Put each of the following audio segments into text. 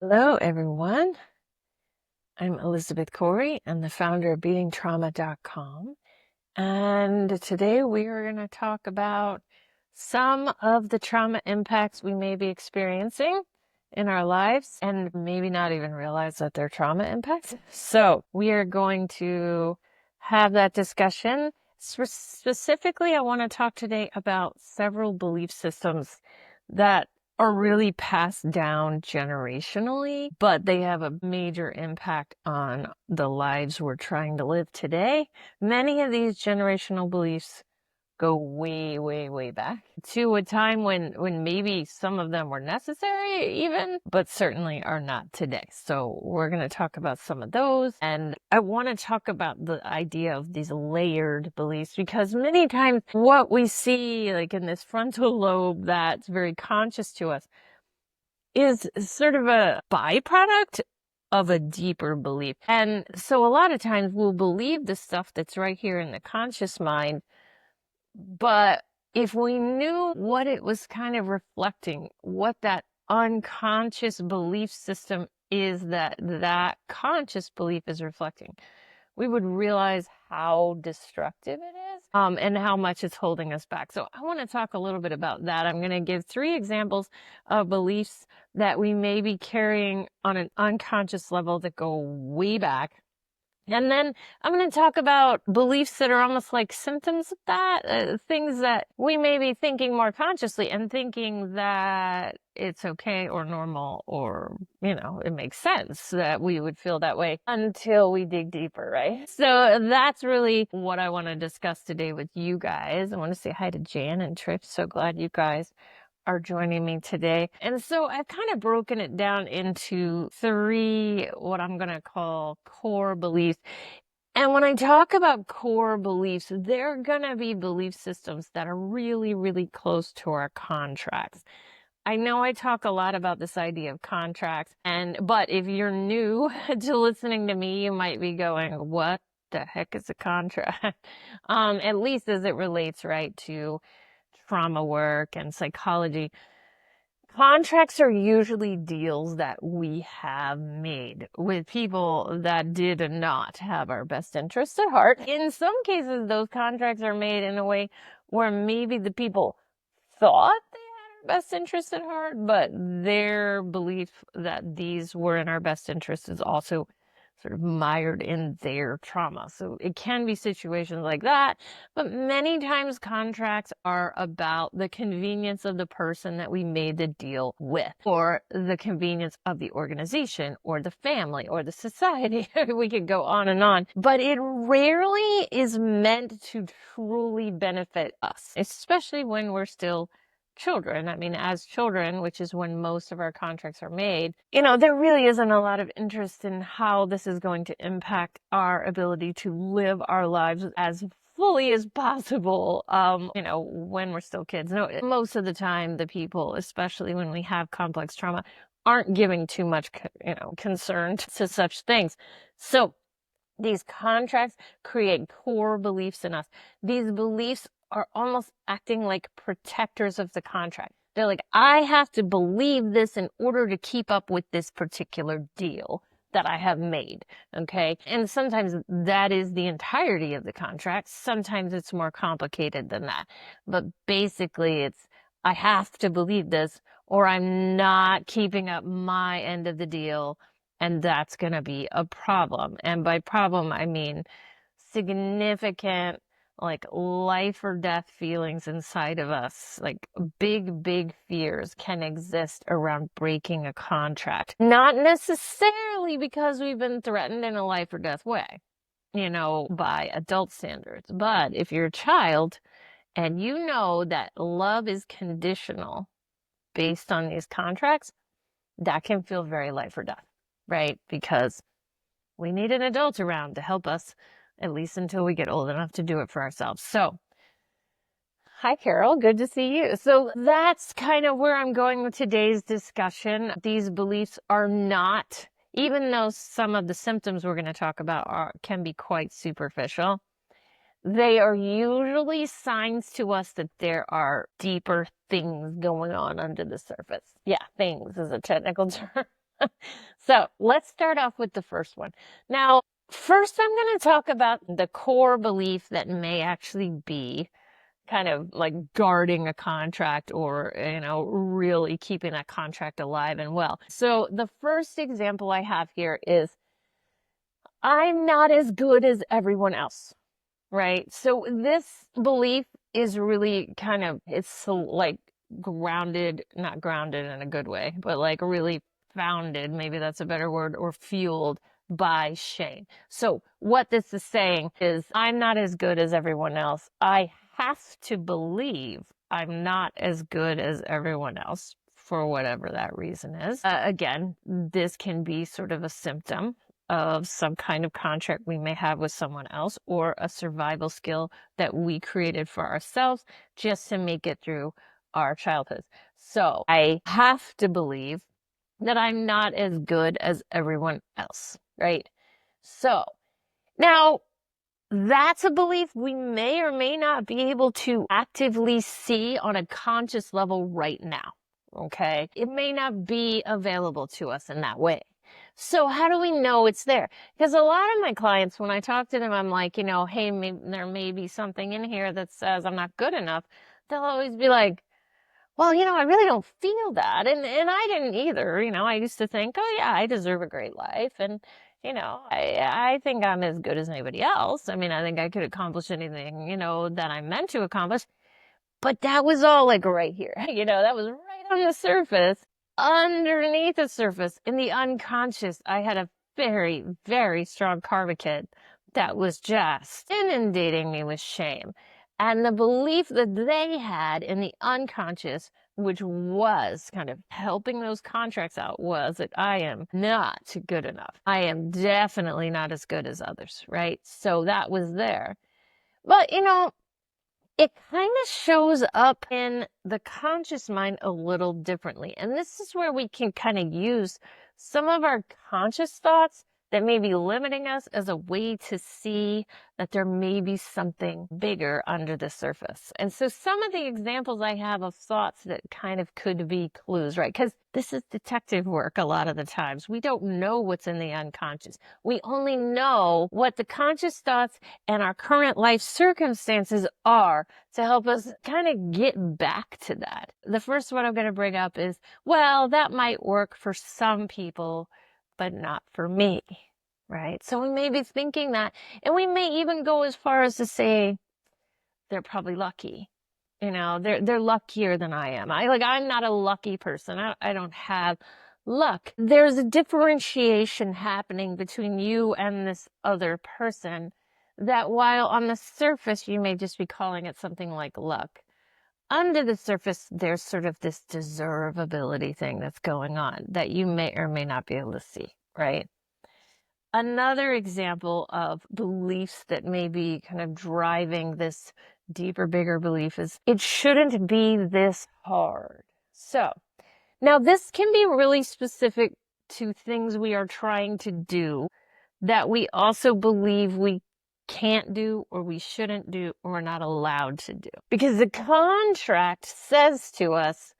Hello, everyone. I'm Elizabeth Corey. I'm the founder of BeatingTrauma.com. And today we are going to talk about some of the trauma impacts we may be experiencing in our lives and maybe not even realize that they're trauma impacts. So we are going to have that discussion. Specifically, I want to talk today about several belief systems that are really passed down generationally, but they have a major impact on the lives we're trying to live today. Many of these generational beliefs go way, way, way back to a time when maybe some of them were necessary even, but certainly are not today. So we're going to talk about some of those. And I want to talk about the idea of these layered beliefs, because many times what we see like in this frontal lobe that's very conscious to us is sort of a byproduct of a deeper belief. And so a lot of times we'll believe the stuff that's right here in the conscious mind, but if we knew what it was kind of reflecting, what that unconscious belief system is that conscious belief is reflecting, we would realize how destructive it is, and how much it's holding us back. So I want to talk a little bit about that. I'm going to give 3 examples of beliefs that we may be carrying on an unconscious level that go way back. And then I'm going to talk about beliefs that are almost like symptoms of that, things that we may be thinking more consciously and thinking that it's okay or normal or, it makes sense that we would feel that way until we dig deeper, right? So that's really what I want to discuss today with you guys. I want to say hi to Jan and Trish. So glad you guys are joining me today. And so I've kind of broken it down into 3, what I'm going to call core beliefs. And when I talk about core beliefs, they're going to be belief systems that are really, really close to our contracts. I know I talk a lot about this idea of contracts, but if you're new to listening to me, you might be going, what the heck is a contract? At least as it relates, right, to trauma work and psychology. Contracts are usually deals that we have made with people that did not have our best interests at heart. In some cases, those contracts are made in a way where maybe the people thought they had our best interests at heart, but their belief that these were in our best interests is also sort of mired in their trauma. So it can be situations like that, but many times contracts are about the convenience of the person that we made the deal with, or the convenience of the organization, or the family, or the society. We could go on, but it rarely is meant to truly benefit us, especially when we're still children. I mean, as children, which is when most of our contracts are made, there really isn't a lot of interest in how this is going to impact our ability to live our lives as fully as possible, when we're still kids. No, most of the time, the people, especially when we have complex trauma, aren't giving too much, concern to such things. So these contracts create core beliefs in us. These beliefs are almost acting like protectors of the contract. They're like, I have to believe this in order to keep up with this particular deal that I have made. Okay. And sometimes that is the entirety of the contract. Sometimes it's more complicated than that. But basically it's, I have to believe this or I'm not keeping up my end of the deal. And that's going to be a problem. And by problem, I mean significant, like life or death feelings inside of us, like big, big fears can exist around breaking a contract. Not necessarily because we've been threatened in a life or death way, by adult standards. But if you're a child and you know that love is conditional based on these contracts, that can feel very life or death, right? Because we need an adult around to help us, at least until we get old enough to do it for ourselves. So, hi, Carol. Good to see you. So that's kind of where I'm going with today's discussion. These beliefs are not, even though some of the symptoms we're going to talk about can be quite superficial, they are usually signs to us that there are deeper things going on under the surface. Yeah, things is a technical term. So let's start off with the first one. Now, first, I'm going to talk about the core belief that may actually be kind of like guarding a contract or, really keeping that contract alive and well. So the first example I have here is I'm not as good as everyone else, right? So this belief is really it's so, like grounded, not grounded in a good way, but like really founded, maybe that's a better word, or fueled by shame. So what this is saying is I'm not as good as everyone else. I have to believe I'm not as good as everyone else for whatever that reason is. Again, this can be sort of a symptom of some kind of contract we may have with someone else or a survival skill that we created for ourselves just to make it through our childhood. So I have to believe that I'm not as good as everyone else, right? So now that's a belief we may or may not be able to actively see on a conscious level right now. Okay. It may not be available to us in that way. So how do we know it's there? Because a lot of my clients, when I talk to them, I'm like, hey, there may be something in here that says I'm not good enough. They'll always be like, well, I really don't feel that. And I didn't either. I used to think, oh yeah, I deserve a great life. And, I think I'm as good as anybody else. I mean, I think I could accomplish anything, that I'm meant to accomplish. But that was all like right here. That was right on the surface. Underneath the surface, in the unconscious, I had a very, very strong karma kid that was just inundating me with shame. And the belief that they had in the unconscious, which was kind of helping those contracts out, was that I am not good enough. I am definitely not as good as others, right? So that was there. But, it kind of shows up in the conscious mind a little differently. And this is where we can kind of use some of our conscious thoughts that may be limiting us as a way to see that there may be something bigger under the surface. And so some of the examples I have of thoughts that kind of could be clues, right? Because this is detective work a lot of the times. We don't know what's in the unconscious. We only know what the conscious thoughts and our current life circumstances are to help us kind of get back to that. The first one I'm going to bring up is, well, that might work for some people, but not for me, right? So we may be thinking that, and we may even go as far as to say they're probably lucky. They're luckier than I am. I'm not a lucky person. I don't have luck. There's a differentiation happening between you and this other person that while on the surface you may just be calling it something like luck, under the surface there's sort of this deservability thing that's going on that you may or may not be able to see, right? Another example of beliefs that may be kind of driving this deeper, bigger belief is it shouldn't be this hard. So now this can be really specific to things we are trying to do that we also believe we can't do or we shouldn't do or we're not allowed to do. Because the contract says to us,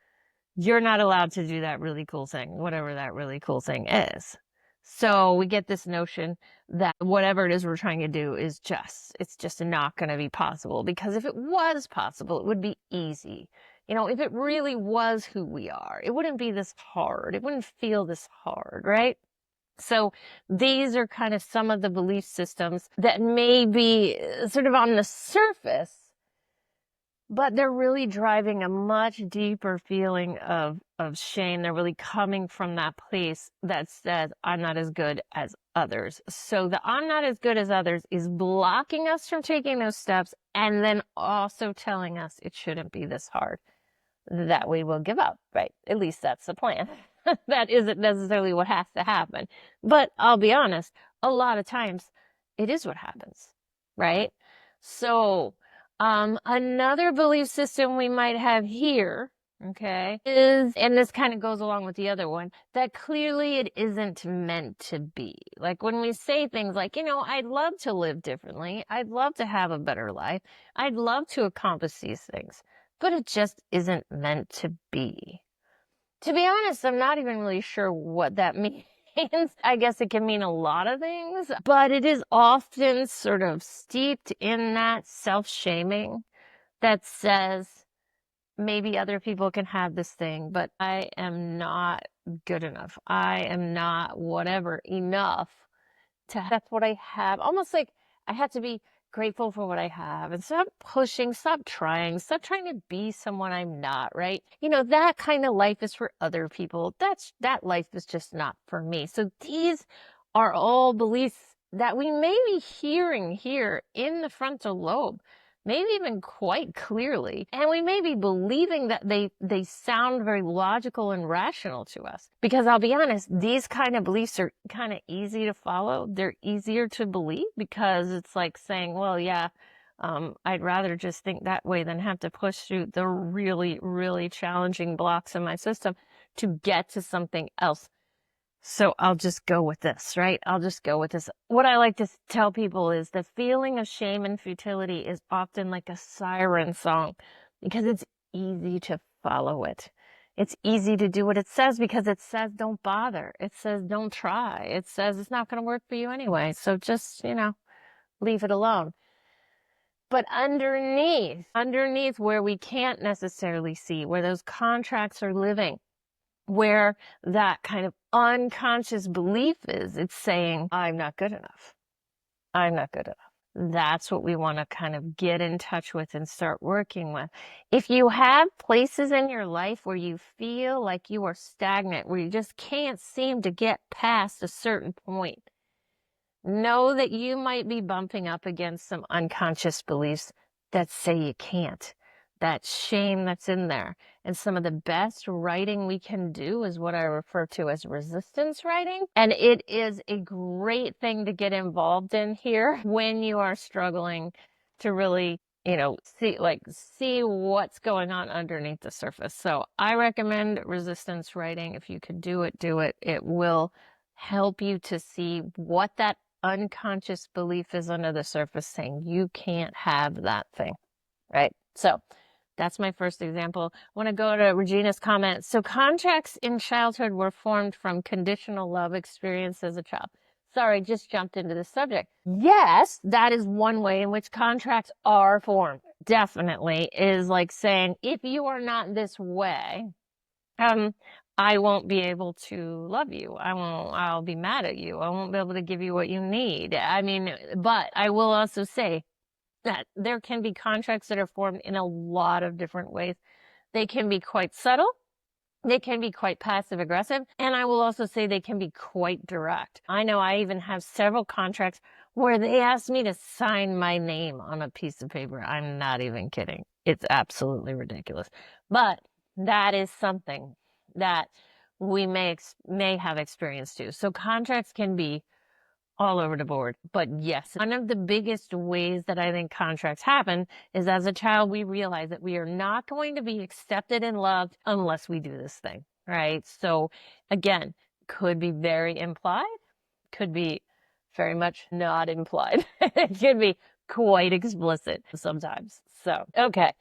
you're not allowed to do that really cool thing, whatever that really cool thing is. So we get this notion that whatever it is we're trying to do it's just not going to be possible, because if it was possible, it would be easy. If it really was who we are, it wouldn't be this hard. It wouldn't feel this hard, right? So these are kind of some of the belief systems that may be sort of on the surface, but they're really driving a much deeper feeling of shame. They're really coming from that place that says, I'm not as good as others. So the I'm not as good as others is blocking us from taking those steps, and then also telling us it shouldn't be this hard. That we will give up, right? At least that's the plan. That isn't necessarily what has to happen. But I'll be honest, a lot of times it is what happens, right? So another belief system we might have here, okay, is, and this kind of goes along with the other one, that clearly it isn't meant to be. Like when we say things like, I'd love to live differently. I'd love to have a better life. I'd love to accomplish these things, but it just isn't meant to be. To be honest, I'm not even really sure what that means. means. I guess it can mean a lot of things, but it is often sort of steeped in that self-shaming that says, maybe other people can have this thing, but I am not good enough. I am not whatever enough that's what I have. Almost like I have to be grateful for what I have and stop pushing, stop trying to be someone I'm not, right? That kind of life is for other people. That life is just not for me. So these are all beliefs that we may be hearing here in the frontal lobe, maybe even quite clearly. And we may be believing that they sound very logical and rational to us. Because I'll be honest, these kind of beliefs are kind of easy to follow. They're easier to believe because it's like saying, well, yeah, I'd rather just think that way than have to push through the really, really challenging blocks in my system to get to something else. So I'll just go with this, right? I'll just go with this. What I like to tell people is the feeling of shame and futility is often like a siren song because it's easy to follow it. It's easy to do what it says because it says don't bother. It says don't try. It says it's not going to work for you anyway. So just, leave it alone. But underneath where we can't necessarily see, where those contracts are living, where that kind of unconscious belief is, it's saying, I'm not good enough. I'm not good enough. That's what we want to kind of get in touch with and start working with. If you have places in your life where you feel like you are stagnant, where you just can't seem to get past a certain point, know that you might be bumping up against some unconscious beliefs that say you can't. That shame that's in there. And some of the best writing we can do is what I refer to as resistance writing. And it is a great thing to get involved in here when you are struggling to really, see what's going on underneath the surface. So I recommend resistance writing. If you could do it, do it. It will help you to see what that unconscious belief is under the surface saying you can't have that thing, right? So that's my first example. I want to go to Regina's comment. So contracts in childhood were formed from conditional love experience as a child. Sorry, just jumped into the subject. Yes, that is one way in which contracts are formed. Definitely is like saying, if you are not this way, I won't be able to love you. I'll be mad at you. I won't be able to give you what you need. I mean, but I will also say that there can be contracts that are formed in a lot of different ways. They can be quite subtle. They can be quite passive aggressive. And I will also say they can be quite direct. I know I even have several contracts where they asked me to sign my name on a piece of paper. I'm not even kidding. It's absolutely ridiculous. But that is something that we may have experienced too. So contracts can be all over the board. But yes, one of the biggest ways that I think contracts happen is as a child, we realize that we are not going to be accepted and loved unless we do this thing, right? So again, could be very implied, could be very much not implied. It could be quite explicit sometimes. So, okay.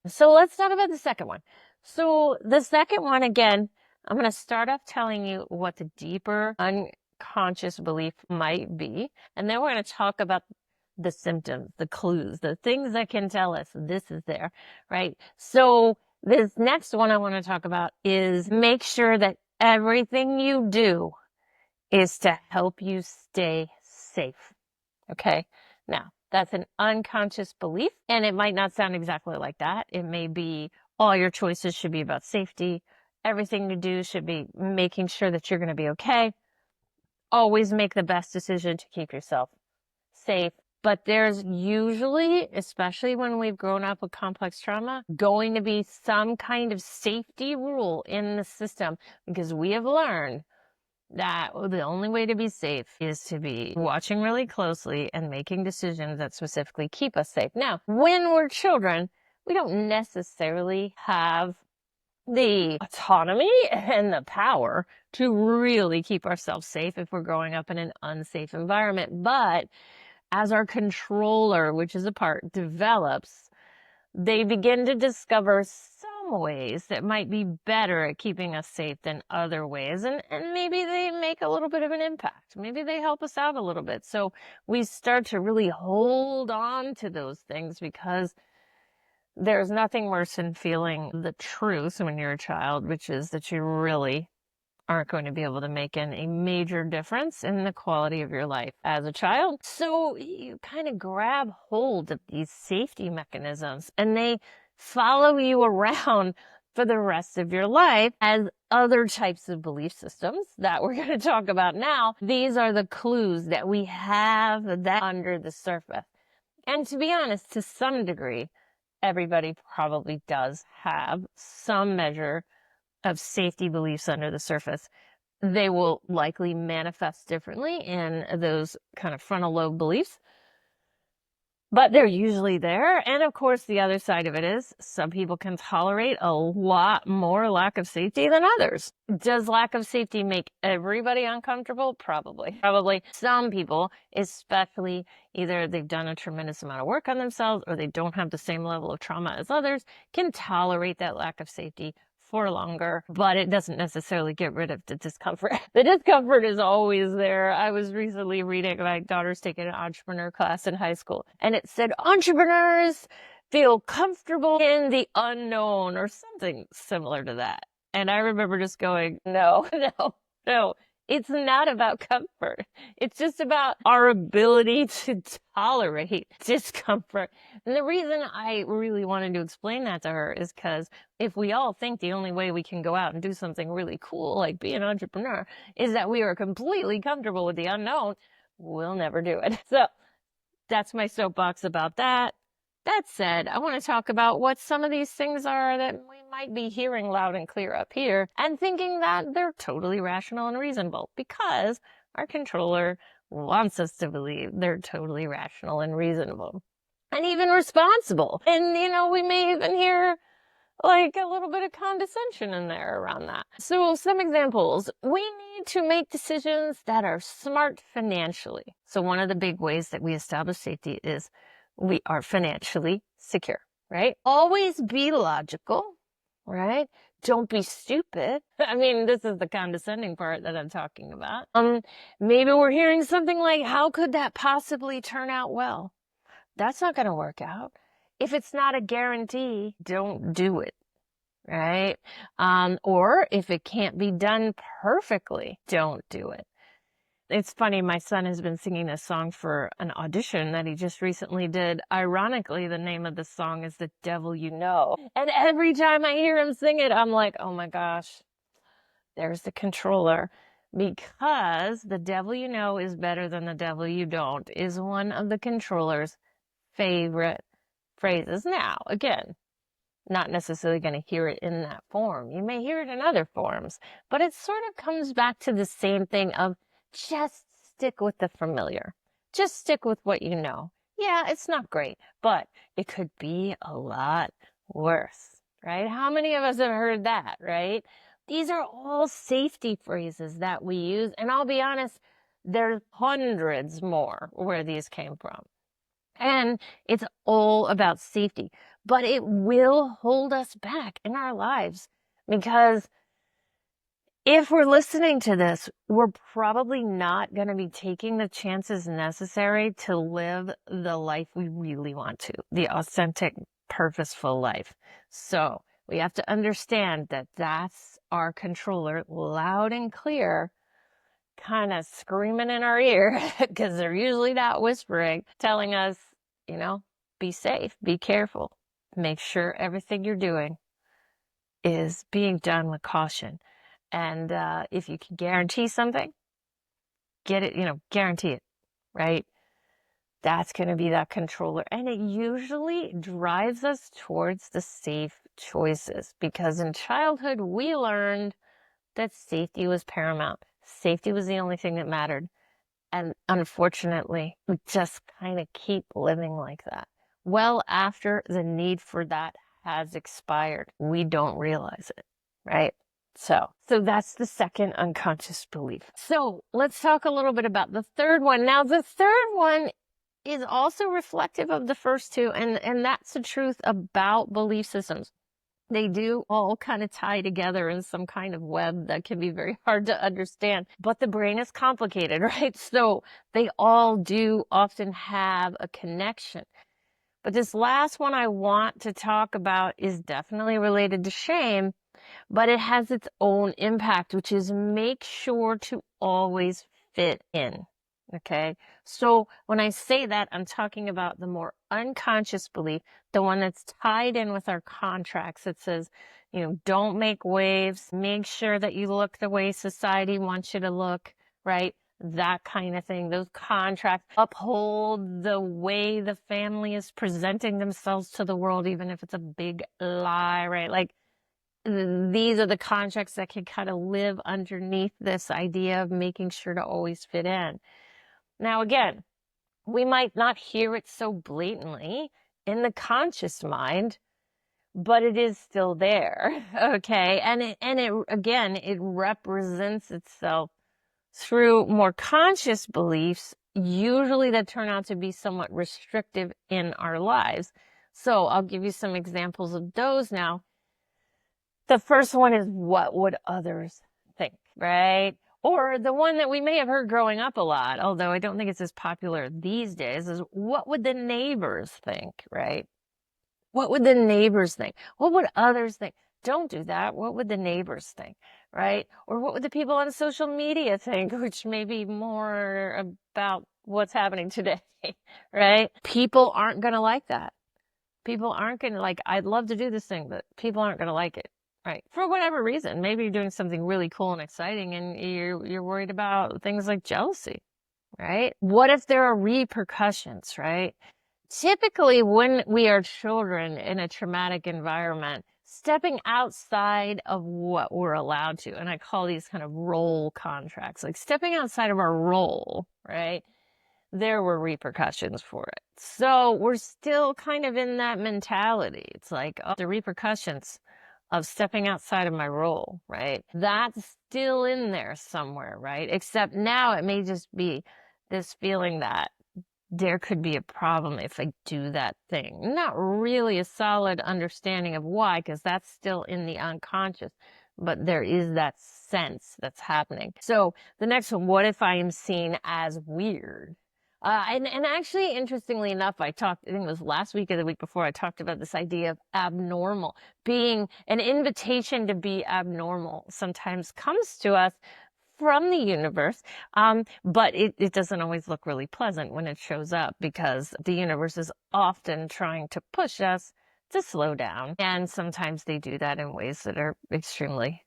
So let's talk about the second one. So the second one, again, I'm going to start off telling you what the deeper unconscious belief might be. And then we're going to talk about the symptoms, the clues, the things that can tell us this is there, right? So this next one I want to talk about is make sure that everything you do is to help you stay safe. Okay. Now, that's an unconscious belief, and it might not sound exactly like that. It may be all your choices should be about safety. Everything you do should be making sure that you're going to be okay. Always make the best decision to keep yourself safe. But there's usually, especially when we've grown up with complex trauma, going to be some kind of safety rule in the system because we have learned that the only way to be safe is to be watching really closely and making decisions that specifically keep us safe. Now, when we're children, we don't necessarily have the autonomy and the power to really keep ourselves safe if we're growing up in an unsafe environment. But as our controller, which is a part, develops, they begin to discover so some ways that might be better at keeping us safe than other ways. And maybe they make a little bit of an impact. Maybe they help us out a little bit. So we start to really hold on to those things, because there's nothing worse than feeling the truth when you're a child, which is that you really aren't going to be able to make a major difference in the quality of your life as a child. So you kind of grab hold of these safety mechanisms, and they follow you around for the rest of your life as other types of belief systems that we're going to talk about now. These are the clues that we have that under the surface. And to be honest, to some degree, everybody probably does have some measure of safety beliefs under the surface. They will likely manifest differently in those kind of frontal lobe beliefs, but they're usually there. And of course, the other side of it is some people can tolerate a lot more lack of safety than others. Does lack of safety make everybody uncomfortable? Probably. Probably. Some people, especially either they've done a tremendous amount of work on themselves or they don't have the same level of trauma as others, can tolerate that lack of safety for longer, but it doesn't necessarily get rid of the discomfort. The discomfort is always there. I was recently reading, my daughter's taking an entrepreneur class in high school, and it said entrepreneurs feel comfortable in the unknown or something similar to that. And I remember just going, no, no, no. It's not about comfort. It's just about our ability to tolerate discomfort. And the reason I really wanted to explain that to her is because if we all think the only way we can go out and do something really cool, like be an entrepreneur, is that we are completely comfortable with the unknown, we'll never do it. So that's my soapbox about that. That said, I want to talk about what some of these things are that we might be hearing loud and clear up here and thinking that they're totally rational and reasonable, because our controller wants us to believe they're totally rational and reasonable and even responsible. And, we may even hear like a little bit of condescension in there around that. So some examples: we need to make decisions that are smart financially. So one of the big ways that we establish safety is we are financially secure, right? Always be logical, right? Don't be stupid. I mean, this is the condescending part that I'm talking about. Maybe we're hearing something like, how could that possibly turn out well? That's not going to work out. If it's not a guarantee, don't do it, right? Or if it can't be done perfectly, don't do it. It's funny, my son has been singing this song for an audition that he just recently did. Ironically, the name of the song is The Devil You Know. And every time I hear him sing it, I'm like, oh my gosh, there's the controller. Because the devil you know is better than the devil you don't is one of the controller's favorite phrases. Now, again, not necessarily going to hear it in that form. You may hear it in other forms, but it sort of comes back to the same thing of just stick with the familiar. Just stick with what you know. Yeah, it's not great, but it could be a lot worse, right? How many of us have heard that, right? These are all safety phrases that we use, and I'll be honest, there's hundreds more where these came from. And it's all about safety, but it will hold us back in our lives, because if we're listening to this, we're probably not going to be taking the chances necessary to live the life we really want to, the authentic, purposeful life. So we have to understand that that's our controller, loud and clear, kind of screaming in our ear, because they're usually not whispering, telling us, be safe, be careful, make sure everything you're doing is being done with caution. And if you can guarantee something, get it, guarantee it, right? That's going to be that controller. And it usually drives us towards the safe choices, because in childhood, we learned that safety was paramount. Safety was the only thing that mattered. And unfortunately, we just kind of keep living like that. Well, after the need for that has expired, we don't realize it, right? So that's the second unconscious belief. So let's talk a little bit about the third one. Now, the third one is also reflective of the first two, and that's the truth about belief systems. They do all kind of tie together in some kind of web that can be very hard to understand. But the brain is complicated, right? So they all do often have a connection. But this last one I want to talk about is definitely related to shame, but it has its own impact, which is make sure to always fit in. Okay. So when I say that, I'm talking about the more unconscious belief, the one that's tied in with our contracts. It says, don't make waves, make sure that you look the way society wants you to look, right? That kind of thing. Those contracts uphold the way the family is presenting themselves to the world, even if it's a big lie, right? Like, these are the contracts that can kind of live underneath this idea of making sure to always fit in. Now, again, we might not hear it so blatantly in the conscious mind, but it is still there. Okay. And it represents itself through more conscious beliefs, usually that turn out to be somewhat restrictive in our lives. So I'll give you some examples of those now. The first one is, what would others think, right? Or the one that we may have heard growing up a lot, although I don't think it's as popular these days, is, what would the neighbors think, right? What would the neighbors think? What would others think? Don't do that. What would the neighbors think, right? Or what would the people on social media think, which may be more about what's happening today, right? People aren't going to like that. People aren't going to like, I'd love to do this thing, but people aren't going to like it. Right. For whatever reason. Maybe you're doing something really cool and exciting and you're worried about things like jealousy, right? What if there are repercussions, right? Typically, when we are children in a traumatic environment, stepping outside of what we're allowed to, and I call these kind of role contracts, like stepping outside of our role, right? There were repercussions for it. So we're still kind of in that mentality. It's like, oh, the repercussions of stepping outside of my role, right? That's still in there somewhere, right? Except now it may just be this feeling that there could be a problem if I do that thing. Not really a solid understanding of why, because that's still in the unconscious, but there is that sense that's happening. So the next one, what if I am seen as weird? And actually, interestingly enough, I think it was last week or the week before, I talked about this idea of abnormal. Being an invitation to be abnormal sometimes comes to us from the universe, but it doesn't always look really pleasant when it shows up, because the universe is often trying to push us to slow down. And sometimes they do that in ways that are extremely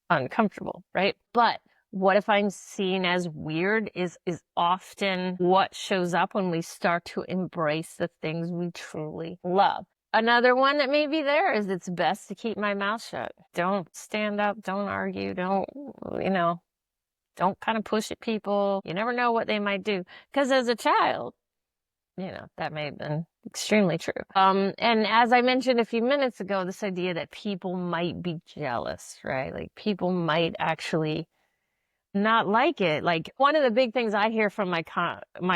uncomfortable, right? But what if I'm seen as weird is often what shows up when we start to embrace the things we truly love. Another one that may be there is, it's best to keep my mouth shut. Don't stand up, don't argue, don't kind of push at people. You never know what they might do. Because as a child, that may have been extremely true. And as I mentioned a few minutes ago, this idea that people might be jealous, right? Like, people might actually not like it. Like, one of the big things I hear from my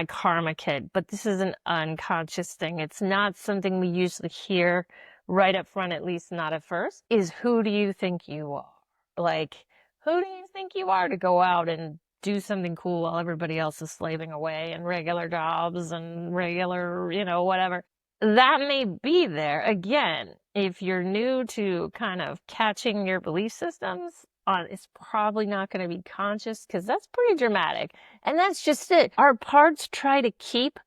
karma kid, but this is an unconscious thing. It's not something we usually hear right up front, at least not at first, is, who do you think you are? Like, who do you think you are to go out and do something cool while everybody else is slaving away in regular jobs and regular, whatever? That may be there. Again, if you're new to kind of catching your belief systems, it's probably not going to be conscious, because that's pretty dramatic. And that's just it. Our parts try to keep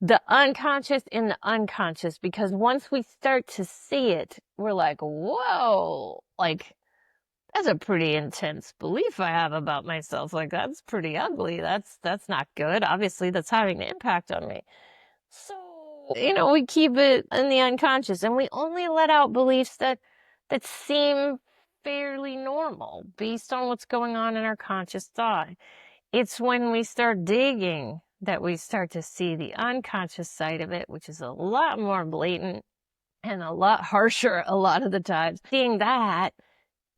the unconscious in the unconscious, because once we start to see it, we're like, whoa, like, that's a pretty intense belief I have about myself. Like, that's pretty ugly. That's not good. Obviously, that's having an impact on me. So, we keep it in the unconscious, and we only let out beliefs that seem fairly normal based on what's going on in our conscious thought. It's when we start digging that we start to see the unconscious side of it, which is a lot more blatant and a lot harsher a lot of the times. Seeing that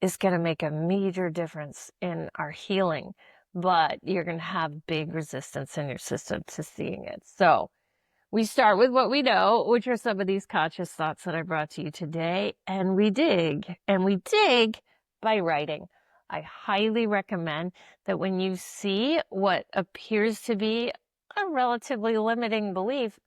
is going to make a major difference in our healing, but you're going to have big resistance in your system to seeing it. So We start with what we know, which are some of these conscious thoughts that I brought to you today, and we dig by writing. I highly recommend that when you see what appears to be a relatively limiting belief,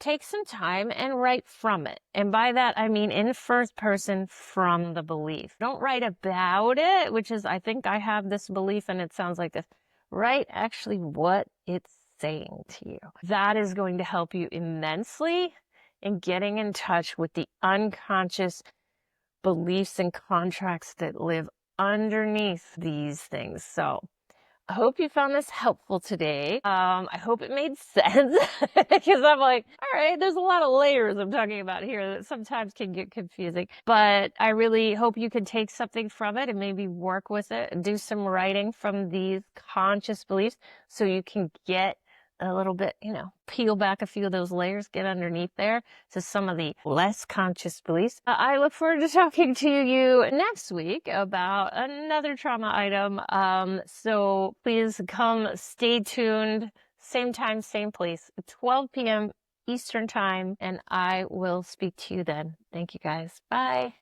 take some time and write from it. And by that, I mean in first person from the belief. Don't write about it, which is, I think I have this belief and it sounds like this. Write actually what it's saying to you. That is going to help you immensely in getting in touch with the unconscious beliefs and contracts that live underneath these things. So I hope you found this helpful today. I hope it made sense because I'm like, all right, there's a lot of layers I'm talking about here that sometimes can get confusing, but I really hope you can take something from it and maybe work with it and do some writing from these conscious beliefs so you can get a little bit, peel back a few of those layers, get underneath there to some of the less conscious beliefs. I look forward to talking to you next week about another trauma item. So please come stay tuned. Same time, same place, 12 p.m. Eastern time, and I will speak to you then. Thank you guys. Bye.